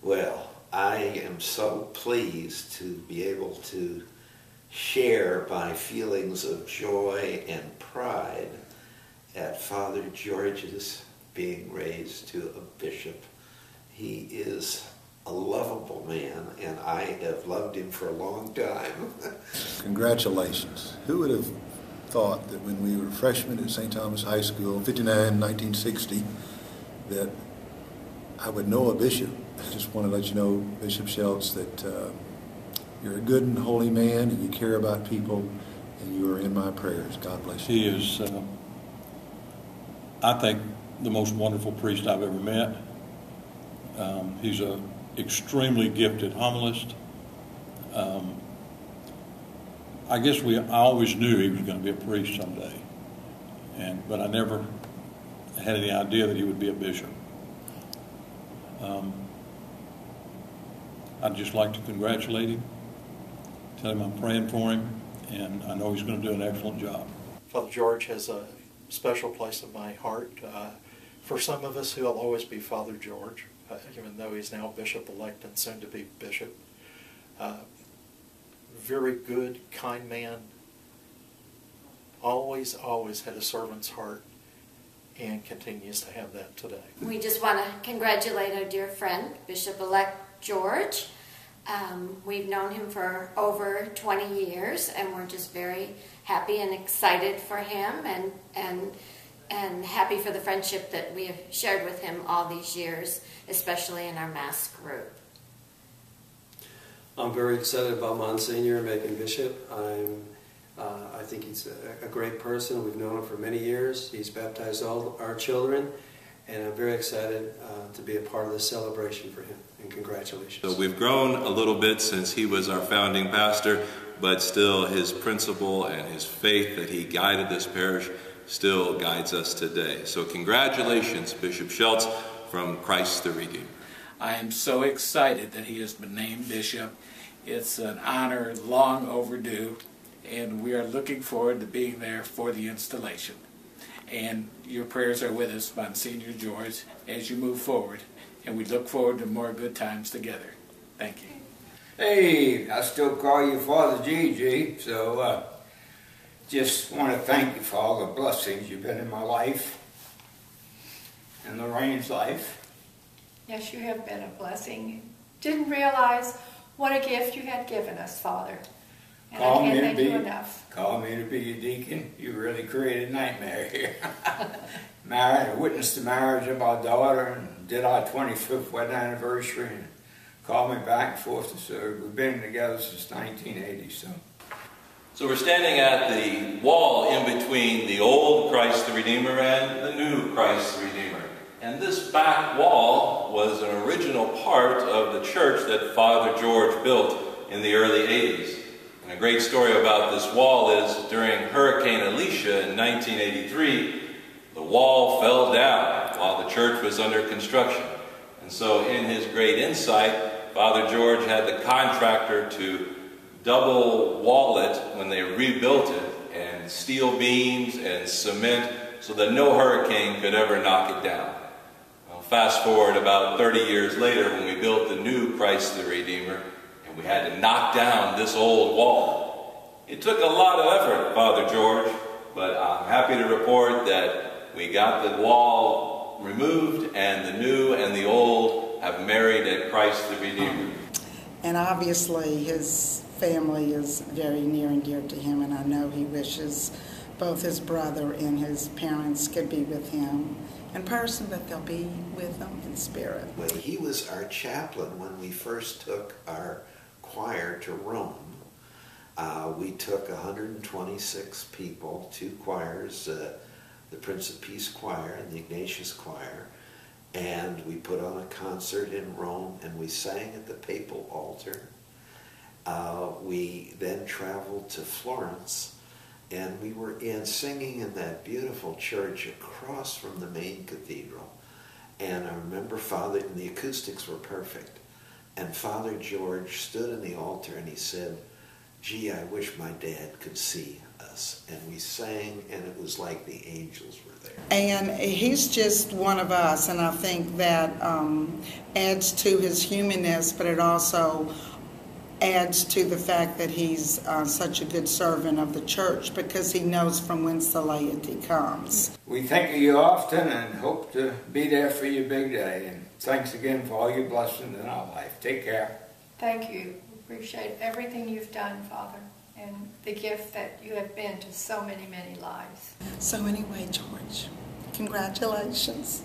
Well, I am so pleased to be able to share my feelings of joy and pride at Father George's being raised to a bishop. He is a lovable man, and I have loved him for a long time. Congratulations. Who would have thought that when we were freshmen at St. Thomas High School, 1960, that I would know a bishop. I just want to let you know, Bishop Sheltz, that you're a good and holy man, and you care about people, and you are in my prayers. God bless you. He is, I think, the most wonderful priest I've ever met. He's an extremely gifted homilist. I guess I always knew he was going to be a priest someday, but I never had any idea that he would be a bishop. I'd just like to congratulate him, tell him I'm praying for him, and I know he's going to do an excellent job. Father George has a special place in my heart. For some of us, he'll always be Father George, even though he's now Bishop-elect and soon to be Bishop. Very good, kind man. Always had a servant's heart, and continues to have that today. We just want to congratulate our dear friend, Bishop-elect George. We've known him for over 20 years, and we're just very happy and excited for him, and happy for the friendship that we have shared with him all these years, especially in our Mass group. I'm very excited about Monsignor making bishop. I think he's a great person. We've known him for many years. He's baptized all our children, and I'm very excited to be a part of this celebration for him. And congratulations. So we've grown a little bit since he was our founding pastor, but still his principle and his faith that he guided this parish still guides us today. So congratulations, Bishop Sheltz from Christ the Redeemer. I am so excited that he has been named bishop. It's an honor long overdue, and we are looking forward to being there for the installation. And your prayers are with us, Monsignor George, as you move forward, and we look forward to more good times together. Thank you. Hey, I still call you Father G.G., so just want to thank you for all the blessings you've been in my life and Lorraine's life. Yes, you have been a blessing. Didn't realize what a gift you had given us, Father. And I can't thank you enough. Call me to be your deacon. You really created a nightmare here. Married, I witnessed the marriage of our daughter and did our 25th wedding anniversary and called me back and forth to serve. We've been together since 1980, So we're standing at the wall in between the old Christ the Redeemer and the new Christ the Redeemer. And this back wall was an original part of the church that Father George built in the early 80s. And a great story about this wall is during Hurricane Alicia in 1983, the wall fell down while the church was under construction. And so in his great insight, Father George had the contractor to double wall it when they rebuilt it, and steel beams and cement so that no hurricane could ever knock it down. Well, fast forward about 30 years later when we built the new Christ the Redeemer, and we had to knock down this old wall. It took a lot of effort, Father George, but I'm happy to report that we got the wall removed, and the new and the old have married at Christ the Redeemer. And obviously his family is very near and dear to him, and I know he wishes both his brother and his parents could be with him in person, but they'll be with him in spirit. Well, he was our chaplain when we first took our choir to Rome. We took 126 people, 2 choirs, the Prince of Peace Choir and the Ignatius Choir, and we put on a concert in Rome, and we sang at the papal altar. We then traveled to Florence, and we were singing in that beautiful church across from the main cathedral. And I remember and the acoustics were perfect, and Father George stood in the altar and he said, "Gee, I wish my dad could see us, and we sang, and it was like the angels were there. And he's just one of us, and I think that adds to his humanness, but it also adds to the fact that he's such a good servant of the church, because he knows from whence the laity comes. We think of you often and hope to be there for your big day. And thanks again for all your blessings in our life. Take care. Thank you. Appreciate everything you've done, Father, and the gift that you have been to so many, many lives. So anyway, George, congratulations.